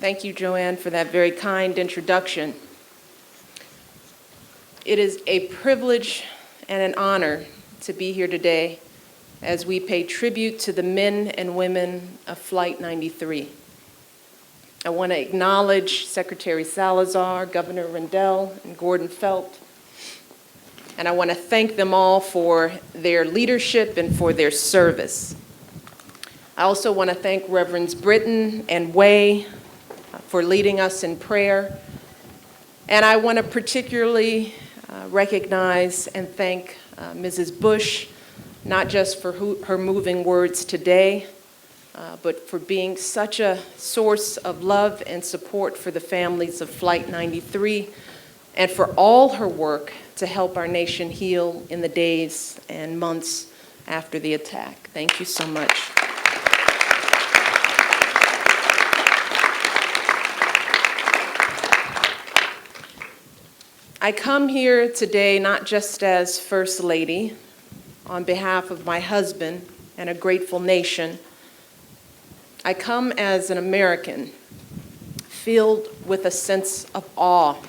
Thank you, Joanne, for that very kind introduction. It is a privilege and an honor to be here today as we pay tribute to the men and women of Flight 93. I want to acknowledge Secretary Salazar, Governor Rendell, and Gordon Felt, and I want to thank them all for their leadership and for their service. I also want to thank Reverends Britton and Way for leading us in prayer, and I want to particularly recognize and thank Mrs. Bush, not just for her moving words today, but for being such a source of love and support for the families of Flight 93, and for all her work to help our nation heal in the days and months after the attack. Thank you so much. I come here today not just as First Lady, on behalf of my husband and a grateful nation. I come as an American, filled with a sense of awe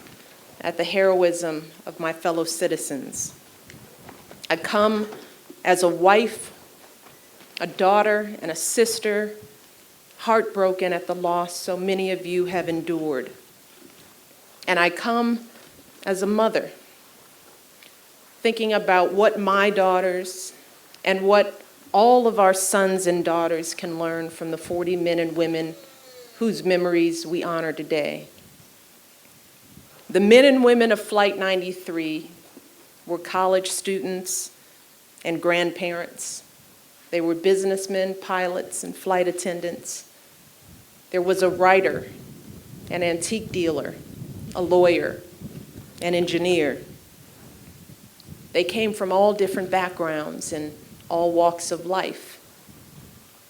at the heroism of my fellow citizens. I come as a wife, a daughter, and a sister, heartbroken at the loss so many of you have endured. And I come as a mother, thinking about what my daughters and what all of our sons and daughters can learn from the 40 men and women whose memories we honor today. The men and women of Flight 93 were college students and grandparents. They were businessmen, pilots, and flight attendants. There was a writer, an antique dealer, a lawyer, an engineer. They came from all different backgrounds and all walks of life.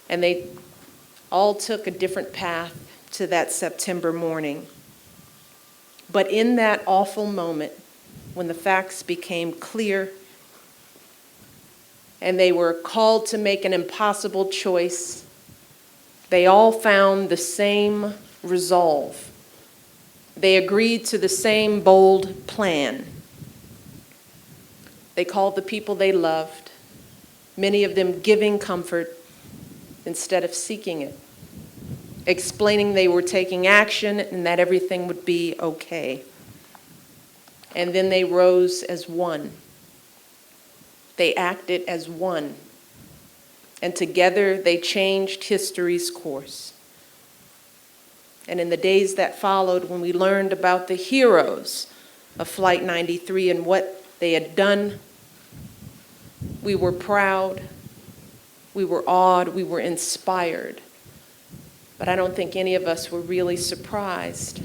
And they all took a different path to that September morning. But in that awful moment, when the facts became clear and they were called to make an impossible choice, they all found the same resolve. They agreed to the same bold plan. They called the people they loved, many of them giving comfort instead of seeking it, explaining they were taking action and that everything would be okay. And then they rose as one. They acted as one. And together they changed history's course. And in the days that followed, when we learned about the heroes of Flight 93 and what they had done, we were proud, we were awed, we were inspired. But I don't think any of us were really surprised,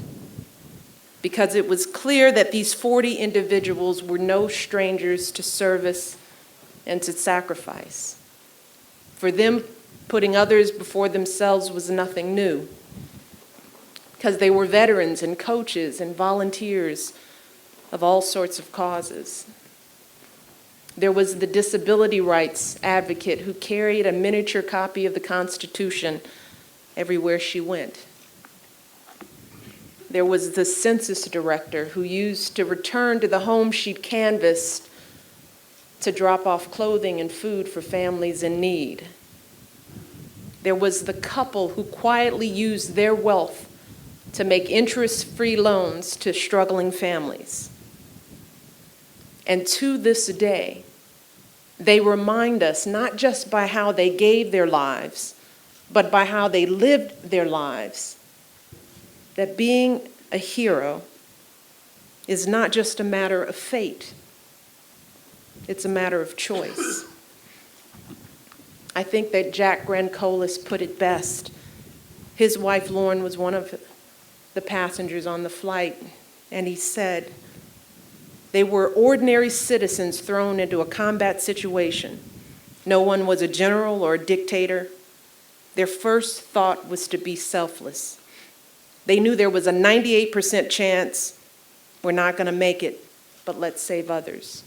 because it was clear that these 40 individuals were no strangers to service and to sacrifice. For them, putting others before themselves was nothing new, because they were veterans and coaches and volunteers of all sorts of causes. There was the disability rights advocate who carried a miniature copy of the Constitution everywhere she went. There was the census director who used to return to the home she'd canvassed to drop off clothing and food for families in need. There was the couple who quietly used their wealth to make interest-free loans to struggling families. And to this day, they remind us, not just by how they gave their lives, but by how they lived their lives, that being a hero is not just a matter of fate, it's a matter of choice. I think that Jack Grancolis put it best. His wife, Lauren, was one of the passengers on the flight, and he said, they were ordinary citizens thrown into a combat situation. No one was a general or a dictator. Their first thought was to be selfless. They knew there was a 98% chance we're not going to make it, but let's save others.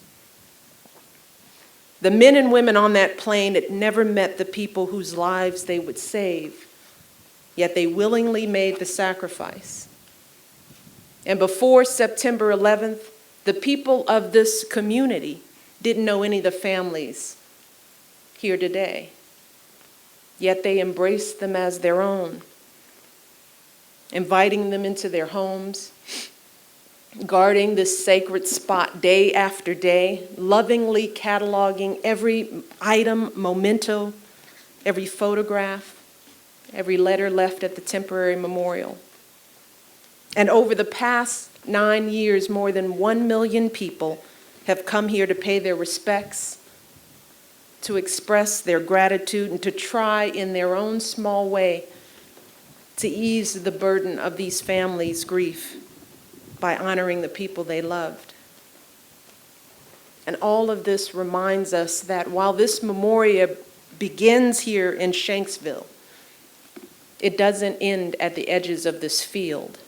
The men and women on that plane had never met the people whose lives they would save, yet they willingly made the sacrifice. And before September 11th, the people of this community didn't know any of the families here today, yet they embraced them as their own, inviting them into their homes, guarding this sacred spot day after day, lovingly cataloging every item, memento, every photograph, every letter left at the temporary memorial. And over the past 9 years, more than 1 million people have come here to pay their respects, to express their gratitude, and to try in their own small way to ease the burden of these families' grief by honoring the people they loved. And all of this reminds us that while this memorial begins here in Shanksville, it doesn't end at the edges of this field.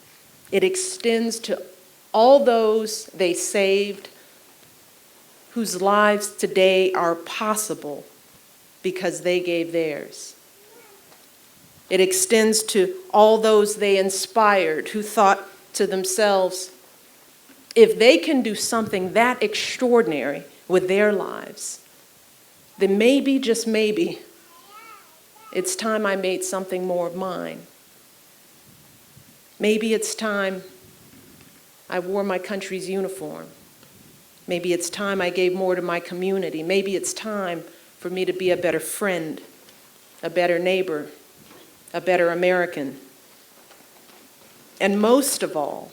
It extends to all those they saved, whose lives today are possible because they gave theirs. It extends to all those they inspired, who thought to themselves, if they can do something that extraordinary with their lives, then maybe, just maybe, it's time I made something more of mine. Maybe it's time I wore my country's uniform. Maybe it's time I gave more to my community. Maybe it's time for me to be a better friend, a better neighbor, a better American. And most of all,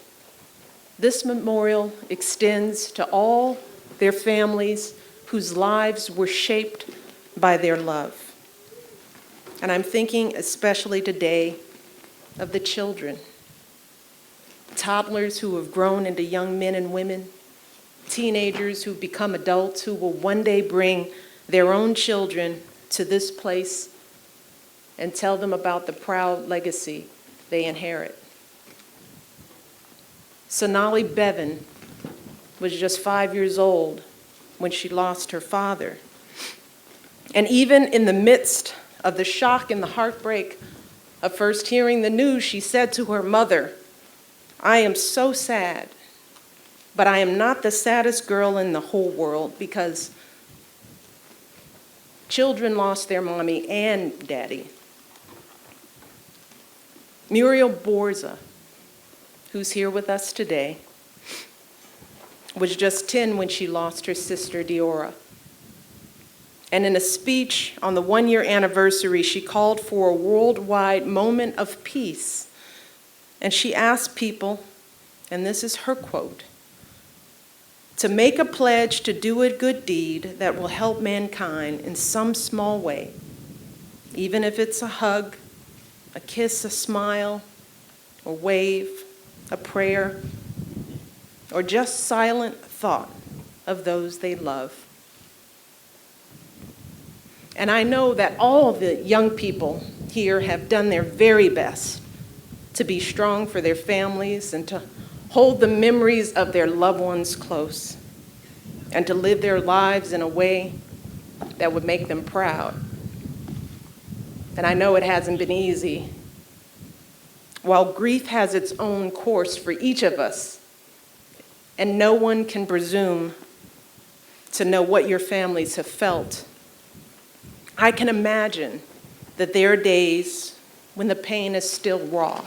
this memorial extends to all their families whose lives were shaped by their love. And I'm thinking especially today of the children, toddlers who have grown into young men and women, teenagers who've become adults who will one day bring their own children to this place and tell them about the proud legacy they inherit. Sonali Bevan was just 5 years old when she lost her father. And even in the midst of the shock and the heartbreak of first hearing the news, she said to her mother, "I am so sad, but I am not the saddest girl in the whole world because children lost their mommy and daddy." Muriel Borza, who's here with us today, was just 10 when she lost her sister Diora. And in a speech on the 1-year anniversary, she called for a worldwide moment of peace. And she asked people, and this is her quote, to make a pledge to do a good deed that will help mankind in some small way, even if it's a hug, a kiss, a smile, a wave, a prayer, or just silent thought of those they love. And I know that all the young people here have done their very best to be strong for their families and to hold the memories of their loved ones close and to live their lives in a way that would make them proud. And I know it hasn't been easy. While grief has its own course for each of us, and no one can presume to know what your families have felt, I can imagine that there are days when the pain is still raw,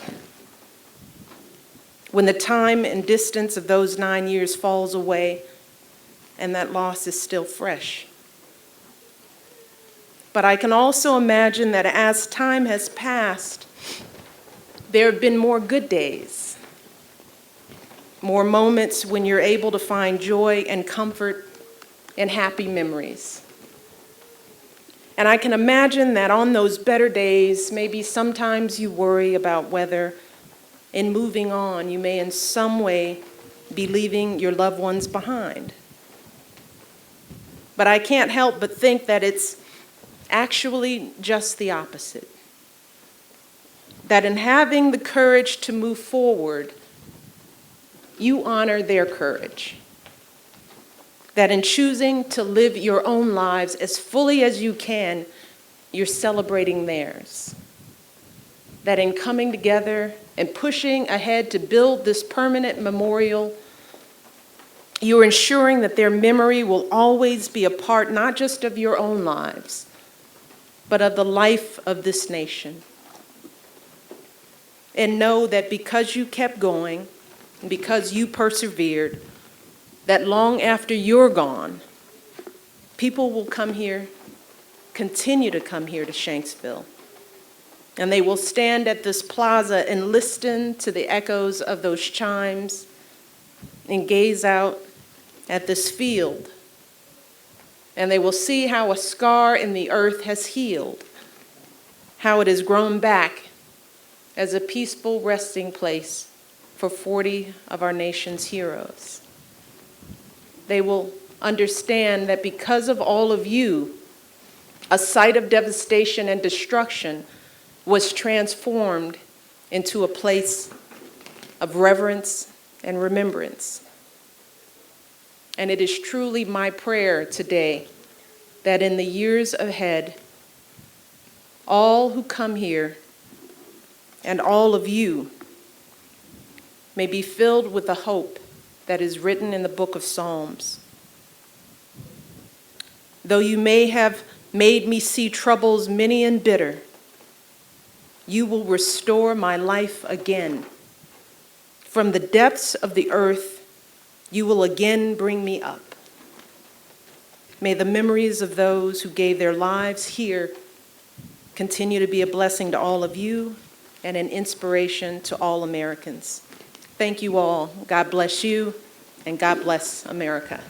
when the time and distance of those 9 years falls away and that loss is still fresh. But I can also imagine that as time has passed, there have been more good days, more moments when you're able to find joy and comfort and happy memories. And I can imagine that on those better days, maybe sometimes you worry about whether, in moving on, you may in some way be leaving your loved ones behind. But I can't help but think that it's actually just the opposite. That in having the courage to move forward, you honor their courage. That in choosing to live your own lives as fully as you can, you're celebrating theirs. that in coming together and pushing ahead to build this permanent memorial, you're ensuring that their memory will always be a part not just of your own lives, but of the life of this nation. And know that because you kept going, and because you persevered, that long after you're gone, people will come here, continue to come here to Shanksville. And they will stand at this plaza and listen to the echoes of those chimes and gaze out at this field. And they will see how a scar in the earth has healed, how it has grown back as a peaceful resting place for 40 of our nation's heroes. They will understand that because of all of you, a site of devastation and destruction was transformed into a place of reverence and remembrance. And it is truly my prayer today that in the years ahead, all who come here and all of you may be filled with the hope that is written in the book of Psalms. Though you may have made me see troubles many and bitter, you will restore my life again. From the depths of the earth, you will again bring me up. May the memories of those who gave their lives here continue to be a blessing to all of you and an inspiration to all Americans. Thank you all. God bless you, and God bless America.